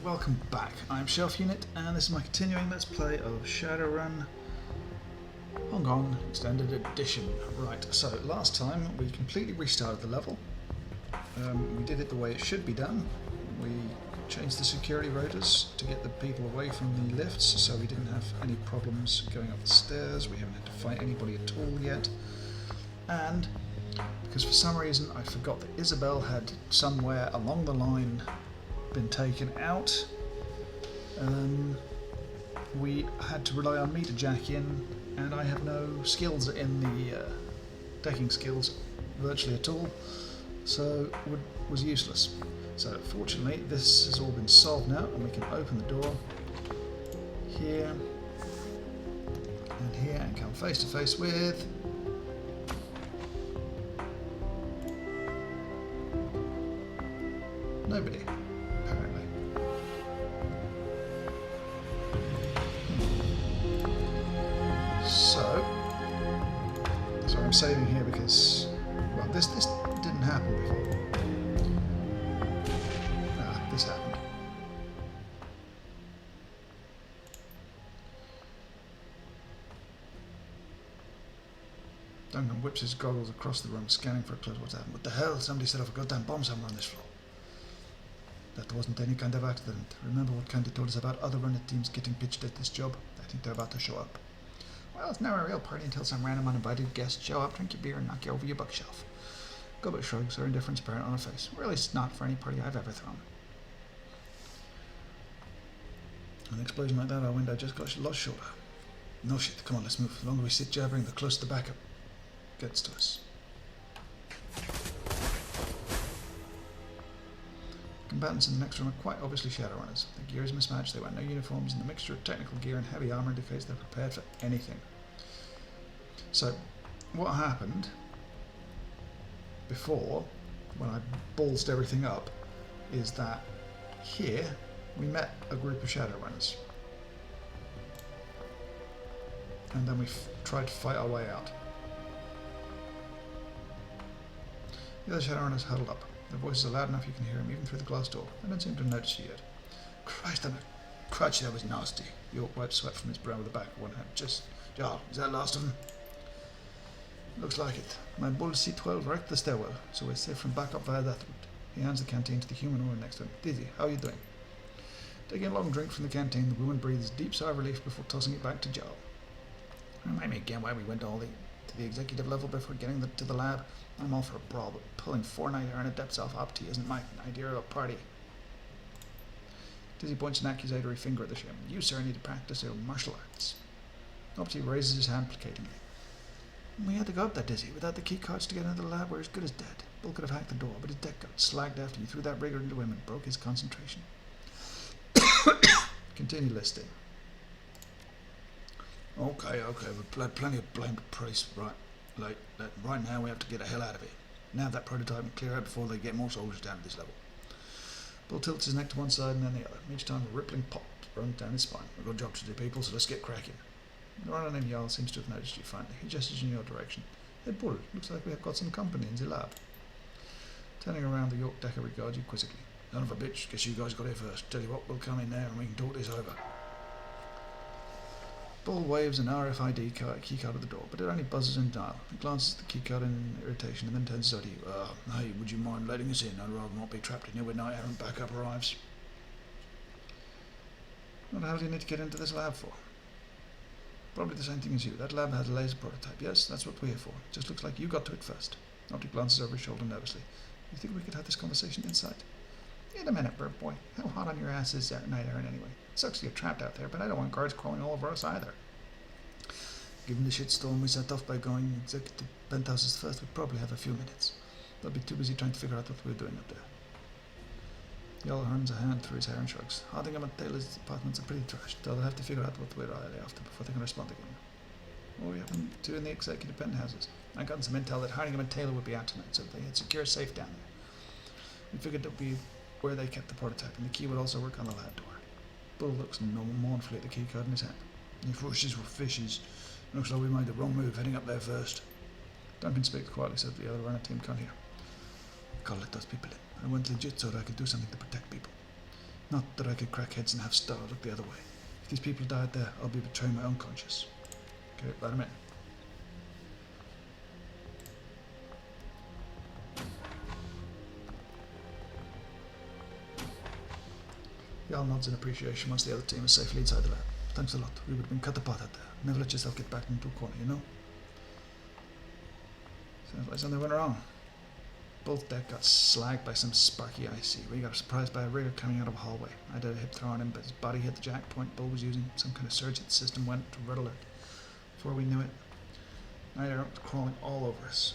welcome back. I'm Shelf Unit, and this is my continuing Let's Play of Shadowrun Hong Kong Extended Edition. Right, so last time we completely restarted the level. We did it the way it should be done. We changed the security rotors to get the people away from the lifts, so we didn't have any problems going up the stairs. We haven't had to fight anybody at all yet. And because for some reason I forgot that Isabel had somewhere along the line been taken out, we had to rely on me to jack in, and I have no skills in the decking skills virtually at all, so it was useless. So fortunately this has all been solved now, and we can open the door here and here and come face to face with nobody. So I'm saving here because, well, this didn't happen before. This happened. Duncan whips his goggles across the room, scanning for a clue. What's happened? What the hell? Somebody set off a goddamn bomb somewhere on this floor. That wasn't any kind of accident. Remember what Candy told us about other runner teams getting pitched at this job? I think they're about to show up. Well, it's never a real party until some random uninvited guests show up, drink your beer, and knock you over your bookshelf. Gilbert shrugs, her indifference apparent on her face. Really, it's not for any party I've ever thrown. An explosion like that, our window just got lost short of. No shit, come on, let's move. The longer we sit jabbering, the closer the backup gets to us. Combatants in the next room are quite obviously Shadowrunners. Their gear is mismatched, they wear no uniforms, and the mixture of technical gear and heavy armour indicates they're prepared for anything. So, what happened before, when I ballsed everything up, is that here we met a group of Shadowrunners. And then we tried to fight our way out. The other Shadowrunners huddled up. Their voices are loud enough you can hear them even through the glass door. They don't seem to have noticed you yet. Christ, crutch, that was nasty. York wiped sweat from his brow with the back of one hand. Jarl, is that last of them? Looks like it. My bull C12 wrecked the stairwell, so we're safe from backup via that route. He hands the canteen to the human woman next to him. Dizzy, how are you doing? Taking a long drink from the canteen, the woman breathes a deep sigh of relief before tossing it back to Jarl. Remind me again why we went to the executive level before getting to the lab. I'm all for a brawl, but pulling 4-nighter and Adept's off tea isn't my idea of a party. Dizzy points an accusatory finger at the shaman. You, sir, need to practice your martial arts. Opti raises his hand placatingly. We had to go up there, Dizzy. Without the key cards to get into the lab, we're as good as dead. Bull could have hacked the door, but his deck got slagged after you threw that rigger into him and broke his concentration. Continue listing. Okay, we've had plenty of blamed price, right? Right now we have to get the hell out of here. Now that prototype and clear out before they get more soldiers down at this level. Bull tilts his neck to one side and then the other. Each time a rippling pop runs down his spine. We've got a job to do, people, so let's get cracking. The runner named Jarl seems to have noticed you finally. He gestures in your direction. Hey, Bull, looks like we have got some company in the lab. Turning around, the York Decker regards you quizzically. Son of a bitch, guess you guys got here first. Tell you what, we'll come in there and we can talk this over. Bull waves an RFID keycard at the door, but it only buzzes and dial. He glances at the keycard in irritation and then turns to you. Hey, would you mind letting us in? I'd rather not be trapped in here when night errant backup arrives. What the hell do you need to get into this lab for? Probably the same thing as you. That lab has a laser prototype. Yes, that's what we're here for. Just looks like you got to it first. Opti glances over his shoulder nervously. You think we could have this conversation inside? Wait a minute, bird boy. How hot on your ass is that night errant anyway? It sucks you're trapped out there, but I don't want guards crawling all over us either. Given the shitstorm we set off by going executive penthouses first, we'd probably have a few minutes. They'll be too busy trying to figure out what we're doing up there. Jarl runs a hand through his hair and shrugs. Hardingham and Taylor's apartments are pretty trashed. They'll have to figure out what we're really after before they can respond again. What are we having to in the executive penthouses? I got some intel that Hardingham and Taylor would be out tonight, so they had secure safe down there. We figured it would be where they kept the prototype, and the key would also work on the lab door. Bull looks mournfully at the keycard in his hand. If rushes were fishes, looks like we made the wrong move heading up there first. Duncan speaks quietly so that the other runner team can't hear. Gotta let those people in. I went legit so that I could do something to protect people. Not that I could crack heads and have Star look the other way. If these people died there, I'll be betraying my own conscience. Okay, let him in. Jarl nods in appreciation once the other team is safely inside the lab. Thanks a lot. We would have been cut apart out there. Never let yourself get backed into a corner, you know? Sounds like something went wrong. Both deck got slagged by some sparky IC. We got surprised by a rigger coming out of a hallway. I did a hip throw on him, but his body hit the jack point Bull was using. Some kind of surge at the system went to red alert. Before we knew it, Night was crawling all over us.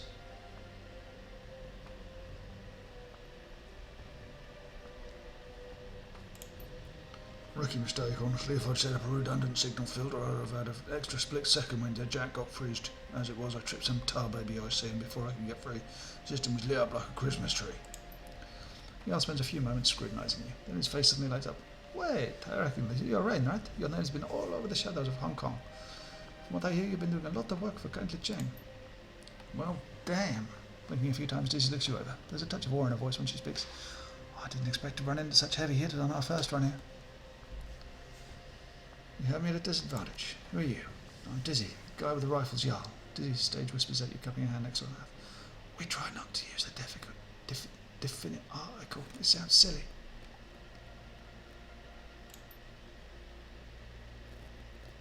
Rookie mistake, honestly. If I'd set up a redundant signal filter, I'd have had an extra split second when the jack got freezed. As it was, I tripped some tar baby IC, and before I could get free, the system was lit up like a Christmas tree. Jarl spends a few moments scrutinising you. Then his face suddenly lights up. Wait, I reckon you're right, right? Your name's been all over the shadows of Hong Kong. From what I hear, you've been doing a lot of work for Country Cheng. Well, damn. Blinking a few times, Dizzy looks you over. There's a touch of awe in her voice when she speaks. Oh, I didn't expect to run into such heavy hitters on our first run here. You have me at a disadvantage. Who are you? I'm Dizzy, the guy with the rifles, Jarl. Dizzy stage whispers at you, cupping her hand next to her mouth. We try not to use the definite article. It sounds silly.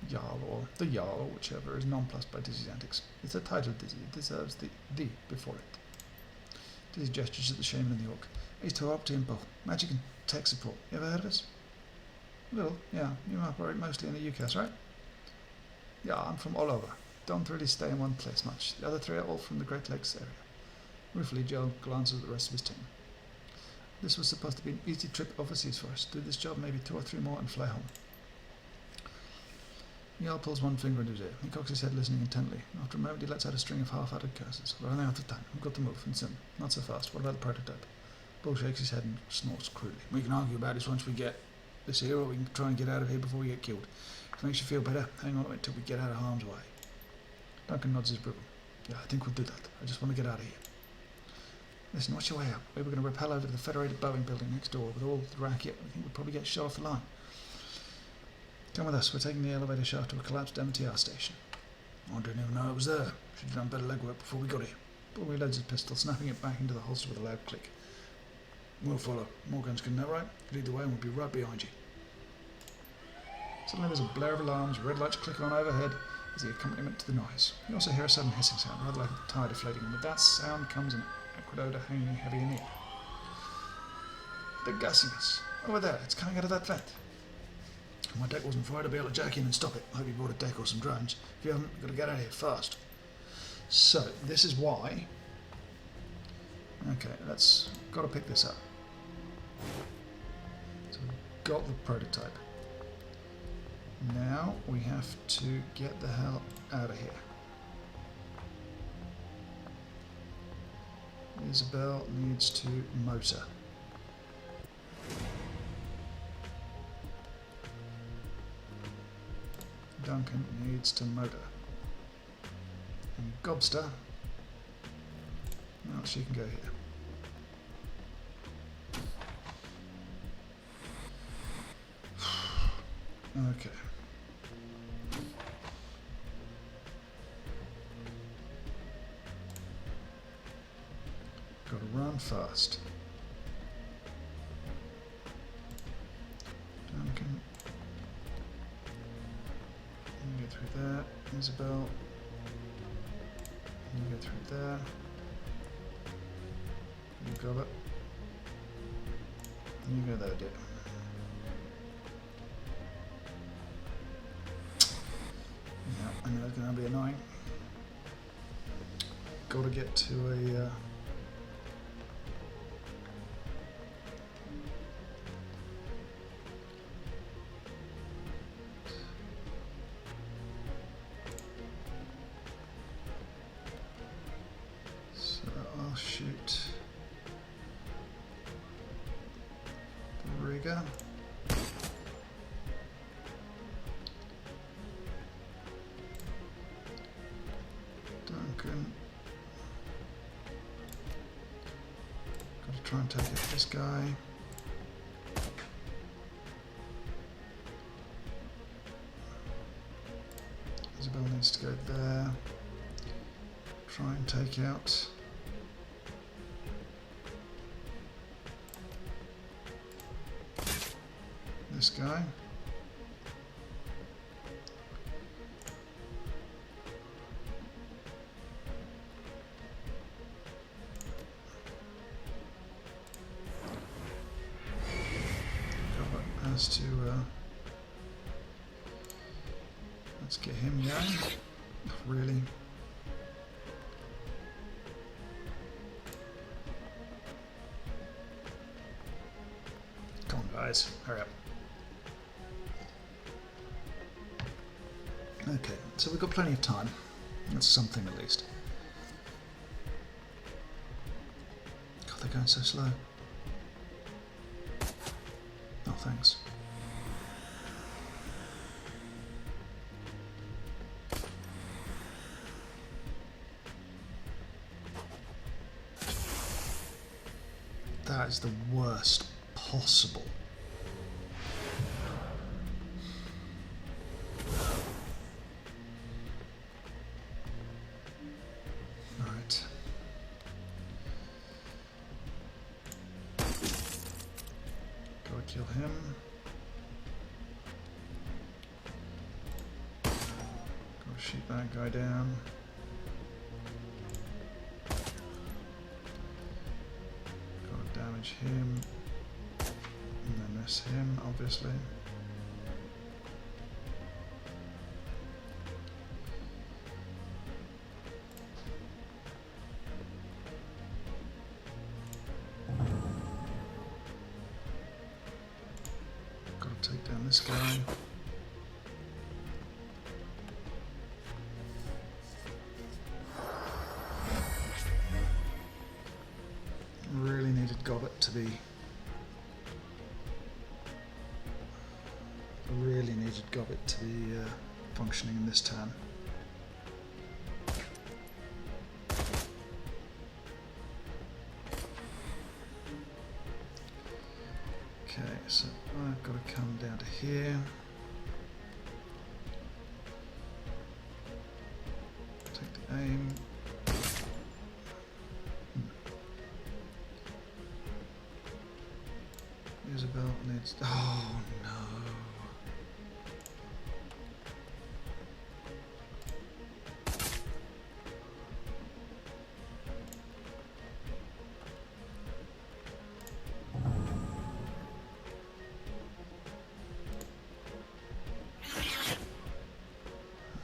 Jarl, or the Jarl, or whichever, is nonplussed by Dizzy's antics. It's a title, Dizzy. It deserves the before it. Dizzy gestures at the shaman and the orc. He's to Opti and Bull. Magic and tech support. You ever heard of us? Little, yeah. You operate mostly in the UCAS, right? Yeah, I'm from all over. Don't really stay in one place much. The other three are all from the Great Lakes area. Ruefully, Joe glances at the rest of his team. This was supposed to be an easy trip overseas for us. Do this job, maybe 2 or 3 more, and fly home. Jarl pulls one finger into his ear. He cocks his head, listening intently. After a moment, he lets out a string of half-hearted curses. We're running out of time. We've got to move, and soon. Not so fast. What about the prototype? Bull shakes his head and snorts crudely. We can argue about this once we get this here, or we can try and get out of here before we get killed. If it makes you feel better, hang on to it until we get out of harm's way. Duncan nods his approval. Yeah, I think we'll do that. I just want to get out of here. Listen, what's your way out? We were going to rappel over to the Federated Boeing building next door with all the racket. I think we'll probably get shot off the line. Come with us. We're taking the elevator shaft to a collapsed MTR station. I didn't even know it was there. Should have done better legwork before we got here. Bull reloads his pistol, snapping it back into the holster with a loud click. We'll follow. More guns coming that right. Lead the way and we'll be right behind you. Suddenly there's a blare of alarms, red lights click on overhead as the accompaniment to the noise. You also hear a sudden hissing sound, rather like a tire deflating, and with that sound comes an acrid odour hanging heavy in the air. They're gassing us. Over there, it's coming out of that vent. If my deck wasn't fired, I'd be able to jack in and stop it. I hope you brought a deck or some drones. If you haven't, we've got to get out of here fast. So, this is why... Okay, got to pick this up. So we've got the prototype. Now we have to get the hell out of here. Isabel needs to motor. Duncan needs to motor. And Gobster, well, she can go here. Okay. Got to run fast. Duncan. You get through there. Isabel. You get through there. You grab it. You go there, dear. Yeah, I know it's going to be annoying. Got to get to a... So I'll shoot the rigger. Duncan. Got to try and take out this guy. needs to go there. Try and take out this guy. Has to let's get him going. Really? Come on, guys, hurry up. Okay, so we've got plenty of time. That's something at least. God, they're going so slow. Oh, thanks. That is the worst possible. Right. Gotta kill him. Gotta shoot that guy down. Damage him, and then miss him, obviously. Gotta take down this guy. Really needed Gobbet to be. Really needed Gobbet to be functioning in this turn. Okay, so I've got to come down to here. Take the aim. Isabel needs. Oh no.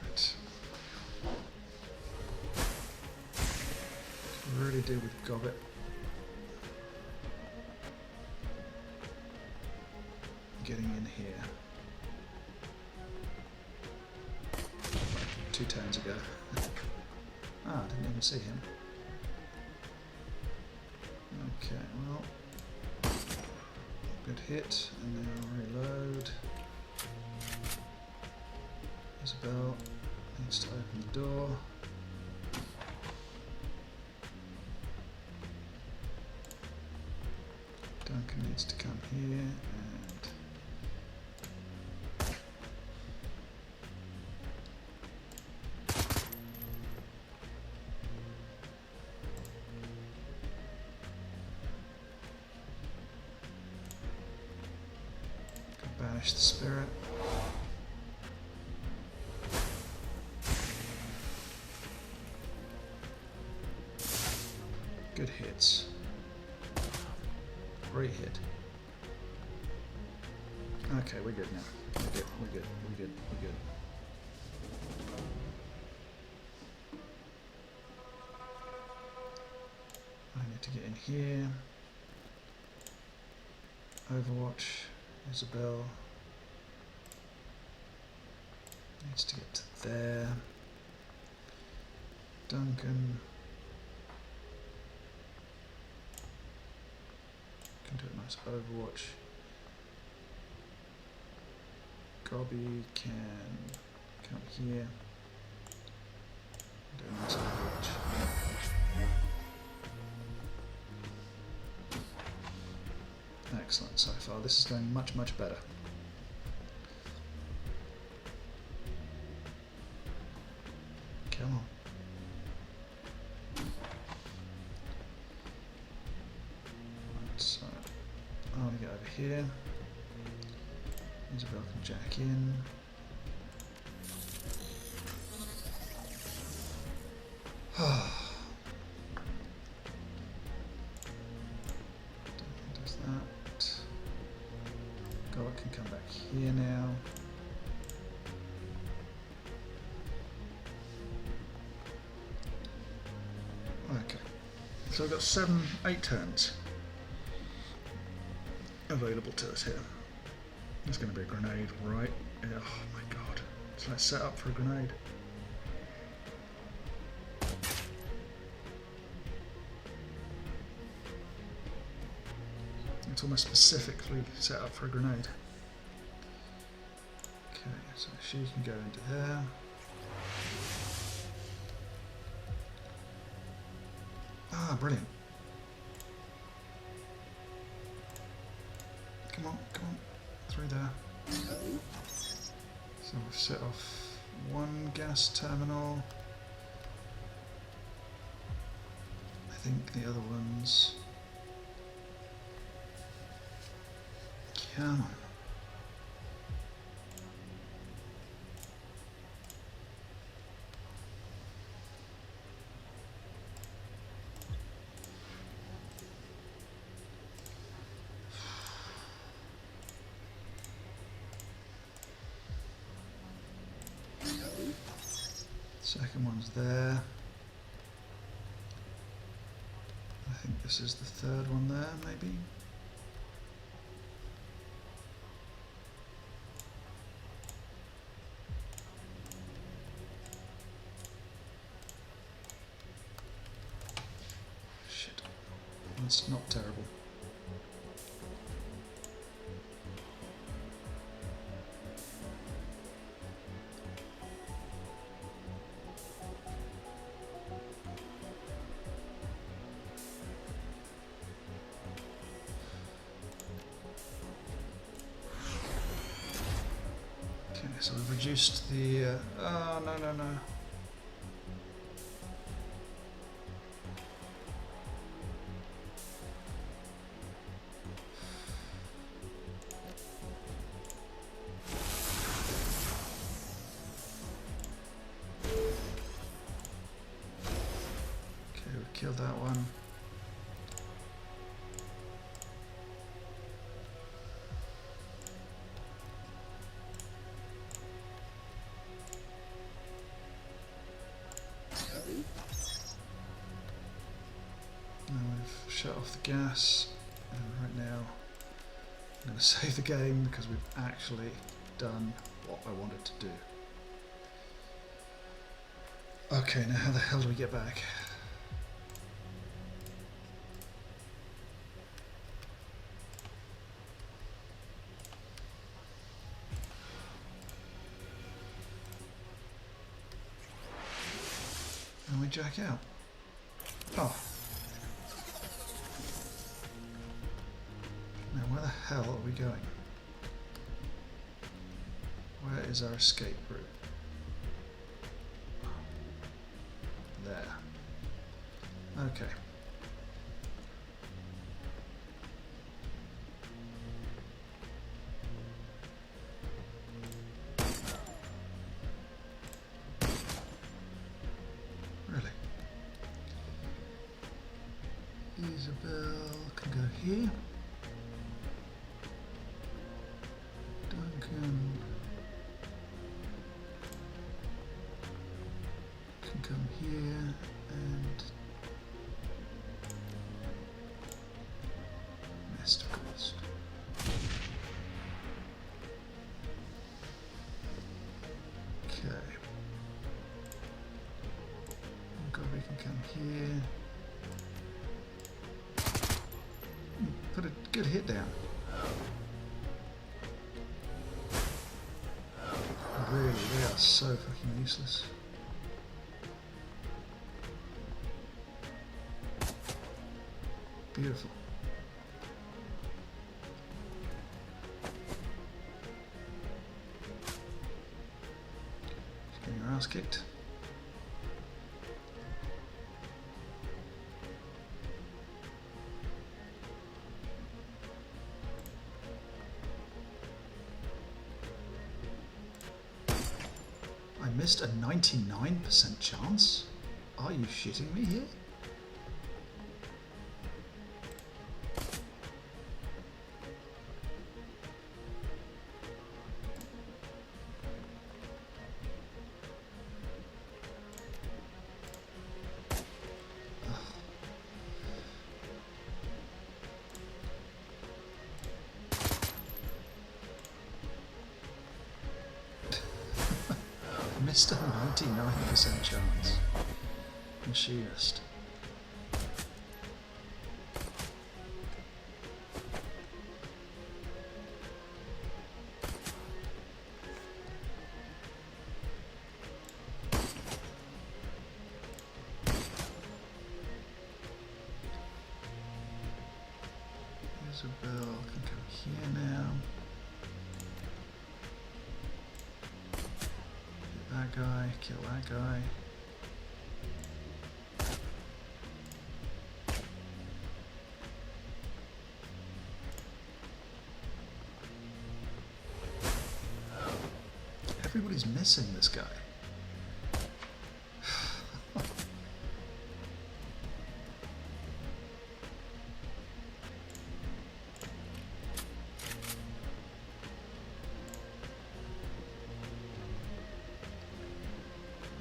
Right. Really do with Gobbet. Getting in here. 2 turns ago. Ah, I didn't even see him. Okay, well, good hit, and now reload. Isabel needs to open the door. Duncan needs to come here and banish the spirit. Good hits. Great hit. Okay, we're good now. We're good, we're good, we're good, we're good. I need to get in here. Overwatch. Isabel needs to get to there. Duncan can do a nice Overwatch. Gobby can come here. Do a nice Overwatch. Excellent so far. This is going much, much better. So I want to get over here. Isabel can jack in. Does that. God can come back here now. Okay. So we've got 8 turns available to us here. There's going to be a grenade, right? Oh my god. So let's set up for a grenade. It's almost specifically set up for a grenade. Okay, so she can go into there. Ah, brilliant. Come on, come on. Through there. So we've set off one gas terminal. I think the other ones... Come on. Second one's there. I think this is the third one there, maybe. Shit. That's not terrible. So we've reduced the... oh, no, no, no. Okay, we've killed that one. Shut off the gas, and right now I'm going to save the game because we've actually done what I wanted to do. Okay, now how the hell do we get back? And we jack out. Oh. Now where the hell are we going? Where is our escape route? There. Okay. Really? Isabel can go here. Duncan can come here and Mr. Cost. Okay. Gobi can come here. Put a good hit down. Really, they are so fucking useless. Beautiful. Just getting your ass kicked. missed a 99% chance? Are you shitting me here? Missed a 99% chance. Machinist. Isabel can come here now. Hit that guy, kill that guy. Everybody's missing this guy.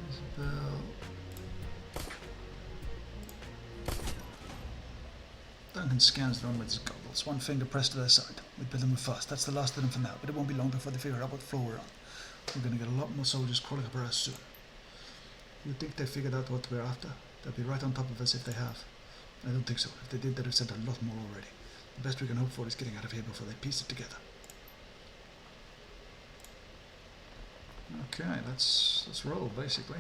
Isabel. Duncan scans the room with his goggles, one finger pressed to their side. We build them fast. That's the last of them for now, but it won't be long before they figure out what floor we're on. We're going to get a lot more soldiers crawling up our ass soon. You think they figured out what we're after? They'll be right on top of us if they have. I don't think so. If they did, they'd have sent a lot more already. The best we can hope for is getting out of here before they piece it together. Okay, let's roll, basically.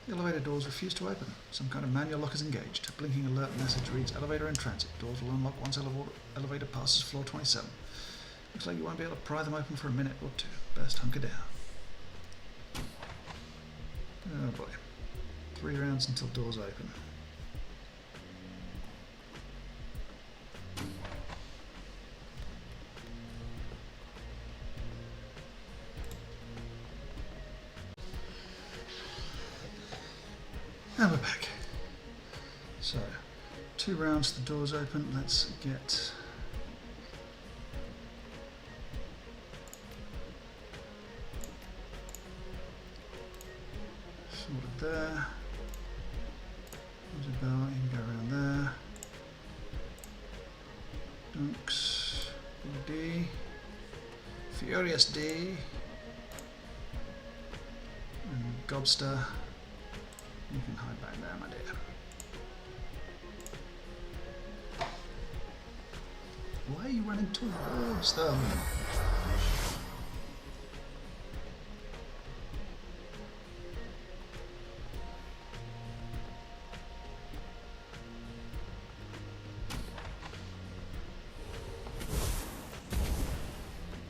The elevator doors refuse to open. Some kind of manual lock is engaged. A blinking alert message reads, elevator in transit. Doors will unlock once elevator passes floor 27. Looks like you won't be able to pry them open for a minute or two. Best hunker down. Oh boy. 3 rounds until doors open. And we're back. So, 2 rounds, the doors open. Let's get sorted there. Isabel, you can go around there. Dunks, D, Furious D, and Gobster. You can hide back there, my dear. Why are you running towards them?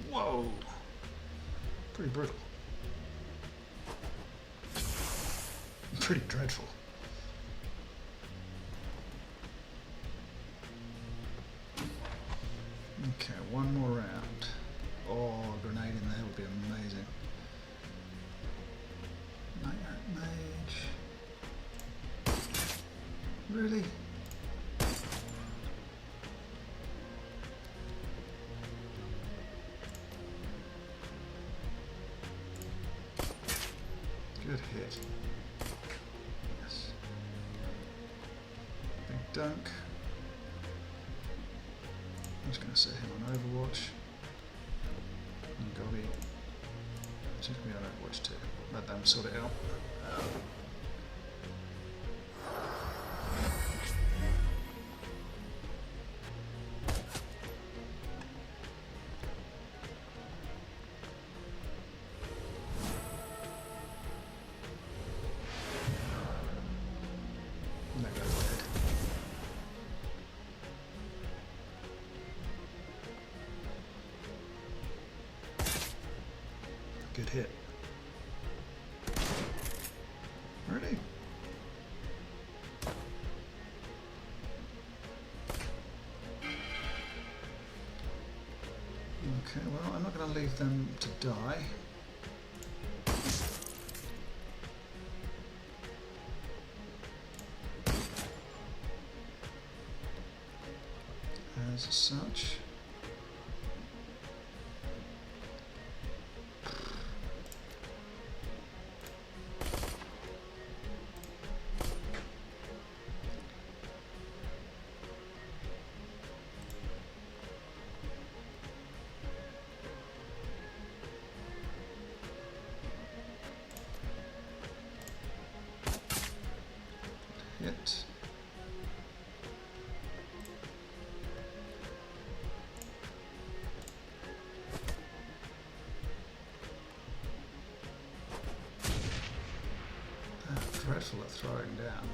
Whoa! Pretty brutal. Pretty dreadful. Okay, 1 more round. Oh, a grenade in there would be amazing. Night Mage. Really? Good hit. Dunk. I'm just going to set him on Overwatch. And Gobby. Took me on Overwatch too. Let them sort it out. And that guy's dead. Good hit. Ready? them to die. As such. Hit. Dreadful at throwing down.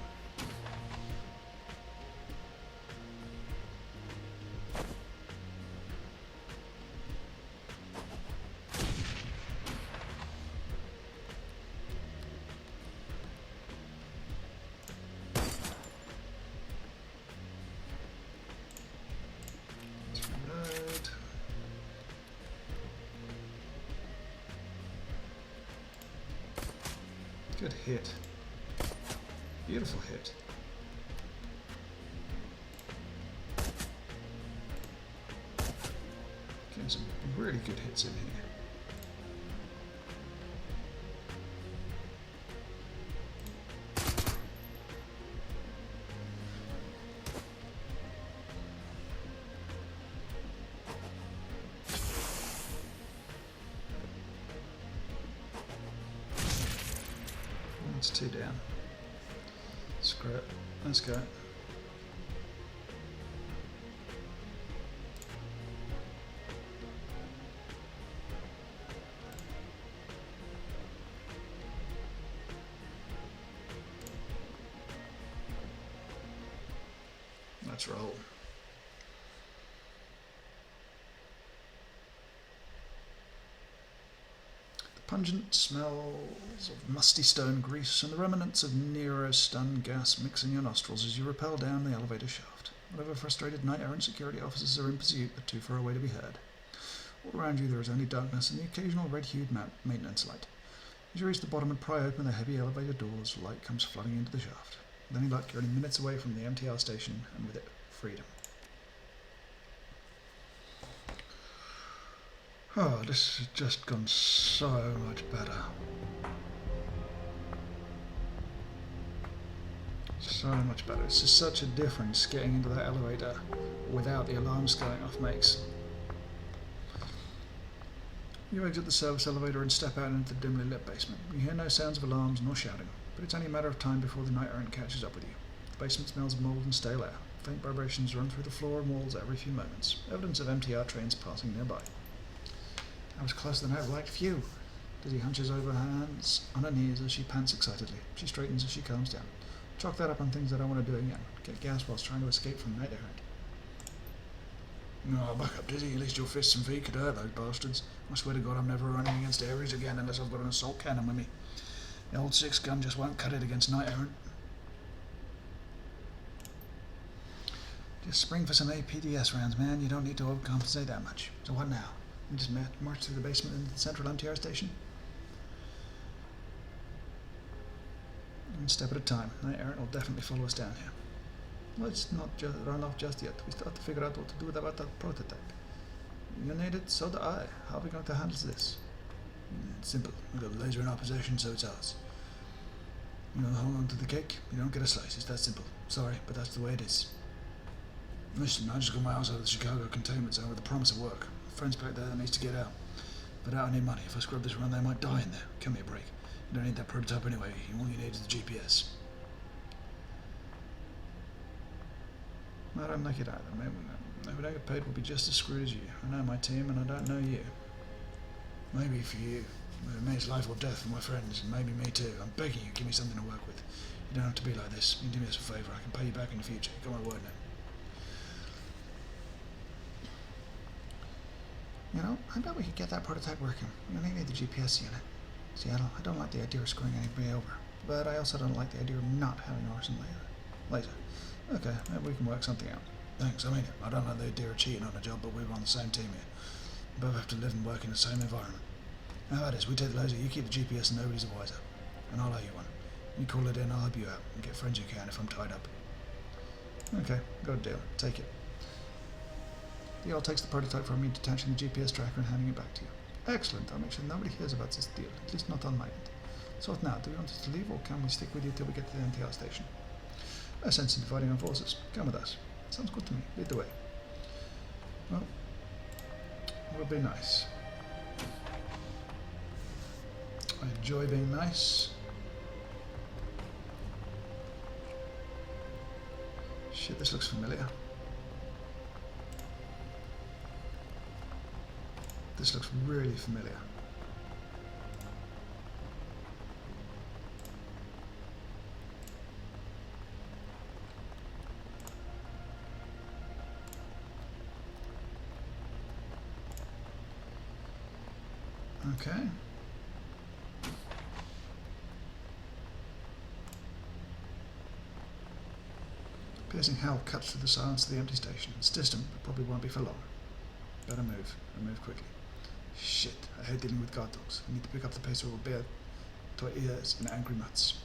Let's reload. Good hit. Beautiful hit. Getting some really good hits in here. That's 2 down. Screw it. Let's go. Let's roll. Pungent smells of musty stone grease and the remnants of Nero's stun gas mix in your nostrils as you rappel down the elevator shaft. Whatever frustrated knight-errant security officers are in pursuit are too far away to be heard. All around you there is only darkness and the occasional red-hued maintenance light. As you reach the bottom and pry open the heavy elevator doors, light comes flooding into the shaft. With any luck, you're only minutes away from the MTR station and with it, freedom. Oh, this has just gone so much better. So much better. It's just such a difference getting into that elevator without the alarms going off makes. You exit the service elevator and step out into the dimly lit basement. You hear no sounds of alarms nor shouting, but it's only a matter of time before the knight-errant catches up with you. The basement smells of mould and stale air. Faint vibrations run through the floor and walls every few moments, evidence of MTR trains passing nearby. I was closer than I ever liked. Phew! Dizzy hunches over her hands on her knees as she pants excitedly. She straightens as she calms down. Chalk that up on things I don't want to do again. Get gas whilst trying to escape from knight-errant. No, back up, Dizzy. At least your fists and feet could hurt those bastards. I swear to God I'm never running against Ares again unless I've got an assault cannon with me. The old 6-gun just won't cut it against knight-errant. Just spring for some APDS rounds, man. You don't need to overcompensate that much. So what now? We just march through the basement into the central MTR station. One step at a time. Knight-errant will definitely follow us down here. Let's not just run off just yet. We still have to figure out what to do about that prototype. You need it, so do I. How are we going to handle this? It's simple. We've got the laser in our possession, so it's ours. You know, hold on to the cake, you don't get a slice. It's that simple. Sorry, but that's the way it is. Listen, I just got my house out of the Chicago containment zone with the promise of work. Friends back there that needs to get out. But I don't need money. If I scrub this run, they might die in there. Give me a break. You don't need that prototype anyway. All you need is the GPS. I don't like it either. Maybe if I don't get paid, we'll be just as screwed as you. I know my team, and I don't know you. Maybe for you. It means life or death for my friends, and maybe me too. I'm begging you, give me something to work with. You don't have to be like this. You can do me as a favour. I can pay you back in the future. You got my word now. You know, I bet we could get that prototype working. We only need the GPS unit. Seattle, I don't like the idea of screwing anybody over, but I also don't like the idea of not having an arson laser. Okay, maybe we can work something out. Thanks, I mean it. I don't like the idea of cheating on a job, but we're on the same team here. both have to live and work in the same environment. How about this? We take the laser, you keep the GPS and nobody's the wiser. And I'll owe you one. You call it in, I'll help you out. And get friends you can if I'm tied up. Okay, got a deal. Take it. The Earl takes the prototype from me, detaching the GPS tracker and handing it back to you. Excellent. I'll make sure nobody hears about this deal. At least not on my end. So what now? Do we want us to leave or can we stick with you till we get to the NTR station? No sense in dividing our forces. Come with us. Sounds good to me. Lead the way. Well, we'll be nice. I enjoy being nice. Shit, this looks familiar. This looks really familiar. Okay. Piercing howl cuts through the silence of the empty station. It's distant, but probably won't be for long. Better move, and move quickly. Shit, I hate dealing with guard dogs. I need to pick up the pace or we'll bear to our ears in angry mutts.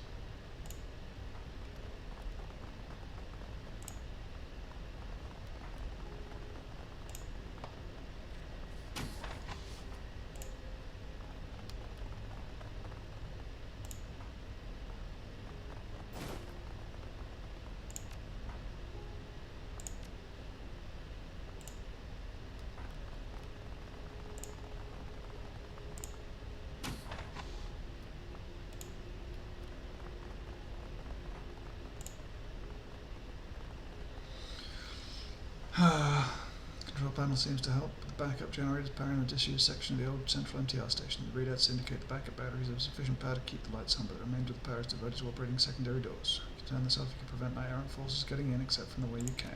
Control panel seems to help. The backup generators powering a disused section of the old central MTR station. The readouts indicate the backup batteries have sufficient power to keep the lights on, but the remainder of the power is devoted to operating secondary doors. You can turn this off, you can prevent errant forces getting in except from the way you came.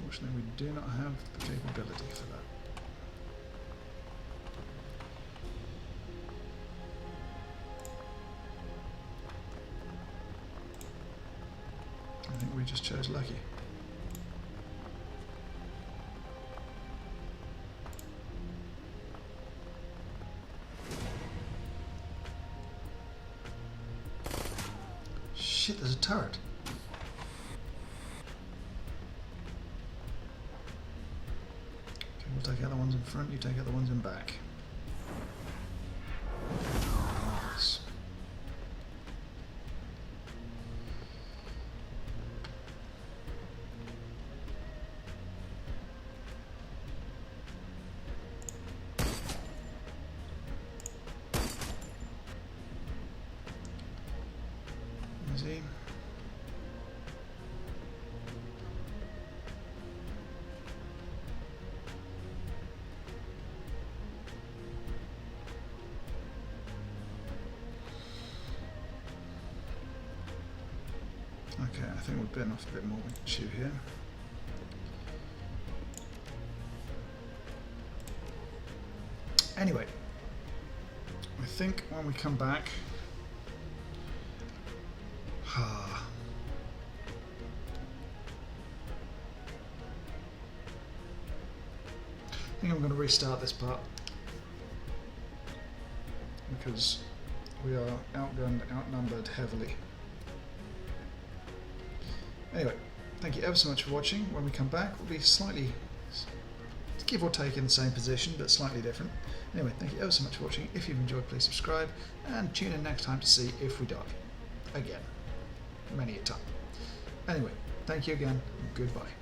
Fortunately, we do not have the capability for that. I think we just chose lucky. Shit, there's a turret. Okay, we'll take out the ones in front, you take out the ones in back. Nice. Easy. Okay, I think we're bitten off a bit more we can chew here. Anyway, I think when we come back, I think I'm going to restart this part because we are outgunned, outnumbered heavily. Anyway, thank you ever so much for watching. When we come back, we'll be slightly, give or take, in the same position, but slightly different. Anyway, thank you ever so much for watching. If you've enjoyed, please subscribe, and tune in next time to see if we die. Again. Many a time. Anyway, thank you again, and goodbye.